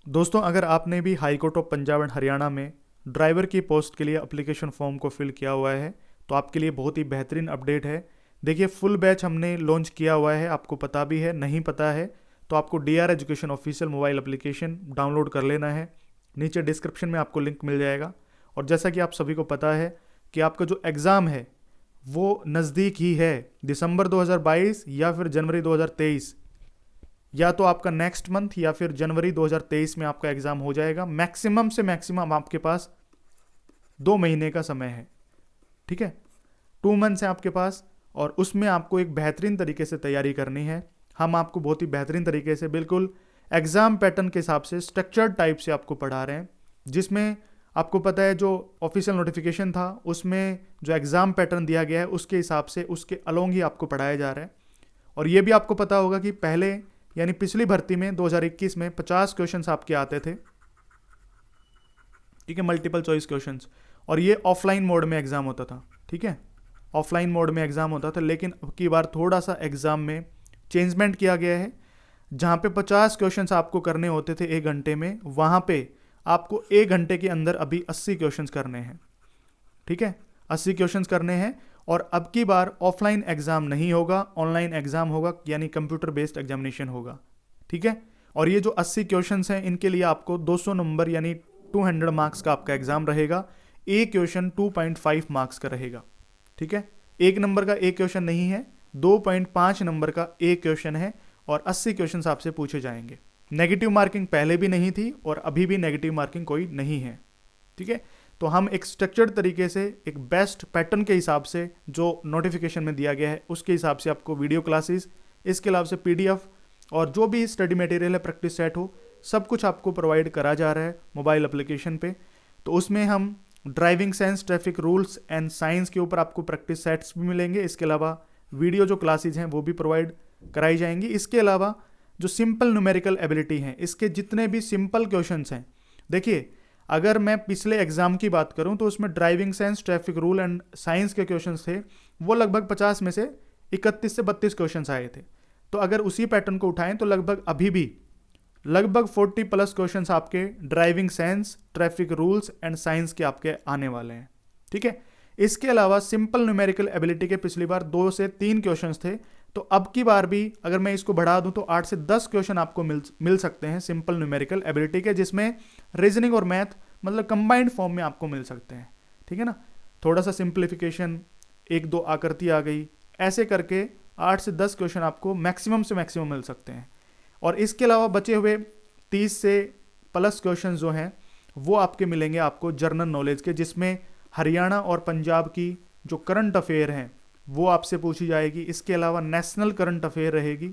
दोस्तों, अगर आपने भी high court of Punjab and Haryana में ड्राइवर की पोस्ट के लिए एप्लीकेशन फॉर्म को फिल किया हुआ है तो आपके लिए बहुत ही बेहतरीन अपडेट है। देखिए, फुल बैच हमने लॉन्च किया हुआ है, आपको पता भी है, नहीं पता है तो आपको DR education official mobile application download कर लेना है। नीचे डिस्क्रिप्शन में आपको लिंक मिल जाएगा। और जैसा कि आप सभी को पता है कि आपका जो एग्ज़ाम है वो नज़दीक ही है, दिसंबर 2022 या फिर जनवरी 2023, या तो आपका नेक्स्ट मंथ या फिर जनवरी 2023 में आपका एग्ज़ाम हो जाएगा। मैक्सिमम से मैक्सिमम आपके पास 2 महीने का समय है, ठीक है, 2 मंथ्स है आपके पास। और उसमें आपको एक बेहतरीन तरीके से तैयारी करनी है। हम आपको बहुत ही बेहतरीन तरीके से बिल्कुल एग्ज़ाम पैटर्न के हिसाब से स्ट्रक्चर्ड टाइप से आपको पढ़ा रहे हैं, जिसमें आपको पता है जो ऑफिशियल नोटिफिकेशन था उसमें जो एग्ज़ाम पैटर्न दिया गया है उसके हिसाब से उसके अलोंग ही आपको पढ़ाया जा रहा है। और ये भी आपको पता होगा कि पहले यानी पिछली भर्ती में 2021 में 50 क्वेश्चंस आपके आते थे, ठीक है, मल्टीपल चॉइस क्वेश्चंस। और ये ऑफलाइन मोड में एग्ज़ाम होता था, ठीक है, ऑफलाइन मोड में एग्ज़ाम होता था। लेकिन अब की बार थोड़ा सा एग्ज़ाम में चेंजमेंट किया गया है। जहाँ पे 50 क्वेश्चंस आपको करने होते थे 1 घंटे में, वहाँ पे आपको 1 घंटे के अंदर अभी 80 क्वेश्चंस करने हैं, ठीक है, 80 क्वेश्चंस करने हैं। और अब की बार ऑफलाइन एग्जाम नहीं होगा, ऑनलाइन एग्जाम होगा, यानी कंप्यूटर बेस्ड एग्जामिनेशन होगा, ठीक है। और ये जो 80 क्वेश्चंस हैं इनके लिए आपको 200 नंबर यानी 200 मार्क्स का आपका एग्जाम रहेगा। एक क्वेश्चन 2.5 मार्क्स का रहेगा, ठीक है, 1 नंबर का एक क्वेश्चन नहीं है, 2.5 नंबर का एक क्वेश्चन है। और 80 क्वेश्चन आपसे पूछे जाएंगे। नेगेटिव मार्किंग पहले भी नहीं थी और अभी भी नेगेटिव मार्किंग कोई नहीं है, ठीक है। तो हम एक स्ट्रक्चर्ड तरीके से एक बेस्ट पैटर्न के हिसाब से जो नोटिफिकेशन में दिया गया है उसके हिसाब से आपको वीडियो क्लासेस, इसके अलावा से PDF और जो भी स्टडी मटेरियल है, प्रैक्टिस सेट हो, सब कुछ आपको प्रोवाइड करा जा रहा है मोबाइल एप्लीकेशन पे। तो उसमें हम driving sense, traffic rules and science के ऊपर आपको प्रैक्टिस सेट्स भी मिलेंगे। इसके अलावा वीडियो जो क्लासेज हैं वो भी प्रोवाइड कराई जाएंगी। इसके अलावा जो सिंपल न्यूमेरिकल एबिलिटी हैं, इसके जितने भी सिंपल क्वेश्चंस हैं, देखिए अगर मैं पिछले एग्जाम की बात करूं तो उसमें driving sense, traffic rule and science के क्वेश्चंस थे, वो लगभग 50 में से 31 से 32 क्वेश्चंस आए थे। तो अगर उसी पैटर्न को उठाएं तो लगभग अभी भी लगभग 40+ क्वेश्चंस आपके driving sense, traffic rules and science के आपके आने वाले हैं, ठीक है। इसके अलावा सिंपल न्यूमेरिकल एबिलिटी के पिछली बार 2 से 3 क्वेश्चंस थे, तो अब की बार भी अगर मैं इसको बढ़ा दूं तो 8 से 10 क्वेश्चन आपको मिल सकते हैं सिंपल न्यूमेरिकल एबिलिटी के, जिसमें रीजनिंग और मैथ मतलब कंबाइंड फॉर्म में आपको मिल सकते हैं, ठीक है ना। थोड़ा सा सिंप्लीफिकेशन, 1-2 आकृति आ गई, ऐसे करके 8 से 10 क्वेश्चन आपको मैक्सिमम से मैक्सिमम मिल सकते हैं। और इसके अलावा बचे हुए 30 से प्लस क्वेश्चन जो हैं वो आपके मिलेंगे आपको जनरल नॉलेज के, जिसमें हरियाणा और पंजाब की जो करंट अफेयर हैं वो आपसे पूछी जाएगी। इसके अलावा नेशनल करंट अफेयर रहेगी,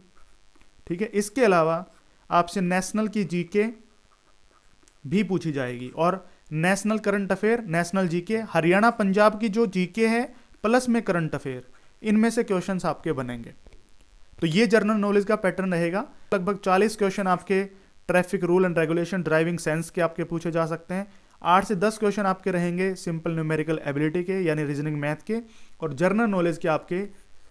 ठीक है। इसके अलावा आपसे नेशनल की GK भी पूछी जाएगी। और national current affair, national GK, Haryana Punjab की जो GK है प्लस में करंट अफेयर, इनमें से क्वेश्चंस आपके बनेंगे। तो ये जनरल नॉलेज का पैटर्न रहेगा। लगभग 40 क्वेश्चन आपके traffic rule and regulation, driving sense के आपके पूछे जा सकते हैं। 8 से 10 क्वेश्चन आपके रहेंगे सिंपल न्यूमेरिकल एबिलिटी के यानी रीजनिंग मैथ के। और जनरल नॉलेज के आपके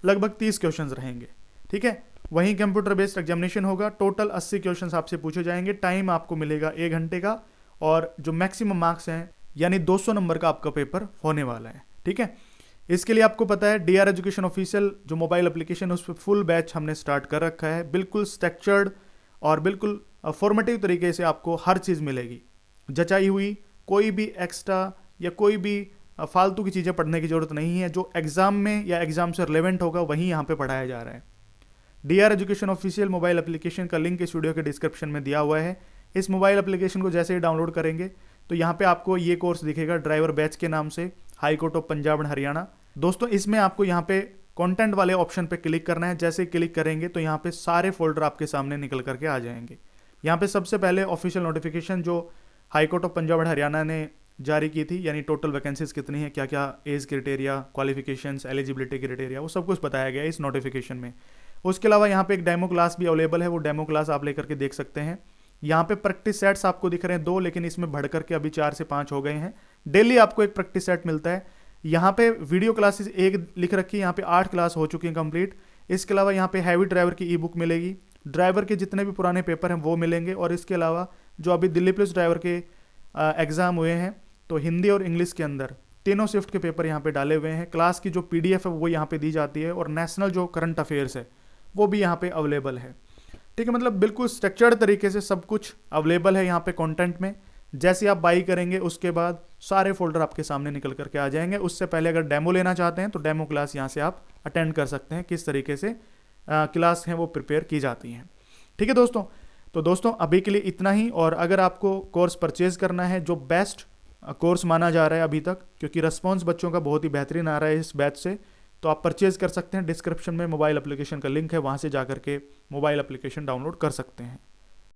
लगभग 30 क्वेश्चन रहेंगे, ठीक है। वहीं कंप्यूटर बेस्ड एग्जामिनेशन होगा। टोटल 80 क्वेश्चन आपसे पूछे जाएंगे। टाइम आपको मिलेगा 1 घंटे का। और जो मैक्सिमम मार्क्स हैं यानी 200 नंबर का आपका पेपर होने वाला है, ठीक है। इसके लिए आपको पता है DR एजुकेशन ऑफिशियल जो मोबाइल एप्लीकेशन है उस पर फुल बैच हमने स्टार्ट कर रखा है। बिल्कुल स्ट्रक्चर्ड और बिल्कुल फॉर्मेटिव तरीके से आपको हर चीज़ मिलेगी, जचाई हुई। कोई भी एक्स्ट्रा या कोई भी फालतू की चीज़ें पढ़ने की जरूरत नहीं है। जो एग्जाम में या एग्जाम से रिलेवेंट होगा वही यहाँ पे पढ़ाया जा रहा है। DR education official mobile application का लिंक इस वीडियो के डिस्क्रिप्शन में दिया हुआ है। इस मोबाइल एप्लीकेशन को जैसे ही डाउनलोड करेंगे तो यहाँ पे आपको ये कोर्स दिखेगा ड्राइवर बैच के नाम से, high court of Punjab and Haryana. दोस्तों, इसमें आपको यहाँ पे कंटेंट वाले ऑप्शन पे क्लिक करना है। जैसे क्लिक करेंगे तो यहाँ पे सारे फोल्डर आपके सामने निकल करके आ जाएंगे। यहाँ पे सबसे पहले ऑफिशियल नोटिफिकेशन जो high court of Punjab and Haryana ने जारी की थी, यानी टोटल वैकेंसीज कितनी है, क्या क्या age criteria, qualifications, eligibility criteria, वो सब कुछ बताया गया है इस नोटिफिकेशन में। उसके अलावा यहाँ पे एक डेमो क्लास भी अवेलेबल है, वो डेमो क्लास आप लेकर के देख सकते हैं। यहाँ पे प्रैक्टिस सेट्स आपको दिख रहे हैं 2, लेकिन इसमें बढ़ करके अभी 4 से 5 हो गए हैं। डेली आपको एक प्रैक्टिस सेट मिलता है। यहाँ पे वीडियो क्लासेस 1 लिख रखी है, यहाँ पे 8 क्लास हो चुकी हैं कंप्लीट। इसके अलावा यहाँ पे हैवी ड्राइवर की ई बुक मिलेगी, ड्राइवर के जितने भी पुराने पेपर हैं वो मिलेंगे। और इसके अलावा जो अभी दिल्ली पुलिस ड्राइवर के एग्ज़ाम हुए हैं, तो हिंदी और इंग्लिश के अंदर तीनों शिफ्ट के पेपर यहाँ पे डाले हुए हैं। क्लास की जो पीडीएफ है वो यहाँ पे दी जाती है, और नेशनल जो करंट अफेयर्स है वो भी यहाँ पे अवेलेबल है। ठीक है, मतलब बिल्कुल स्ट्रक्चर्ड तरीके से सब कुछ अवेलेबल है यहाँ पे कंटेंट में। जैसे आप बाई करेंगे उसके बाद सारे फोल्डर आपके सामने निकल करके आ जाएंगे। उससे पहले अगर डेमो लेना चाहते हैं तो डेमो क्लास यहाँ से आप अटेंड कर सकते हैं, किस तरीके से क्लास हैं वो प्रिपेयर की जाती हैं। ठीक है दोस्तों, तो दोस्तों अभी के लिए इतना ही। और अगर आपको कोर्स परचेज करना है, जो बेस्ट कोर्स माना जा रहा है अभी तक, क्योंकि रिस्पॉन्स बच्चों का बहुत ही बेहतरीन आ रहा है इस बैच से, तो आप परचेज कर सकते हैं। डिस्क्रिप्शन में मोबाइल एप्लीकेशन का लिंक है, वहाँ से जा करके मोबाइल एप्लीकेशन डाउनलोड कर सकते हैं।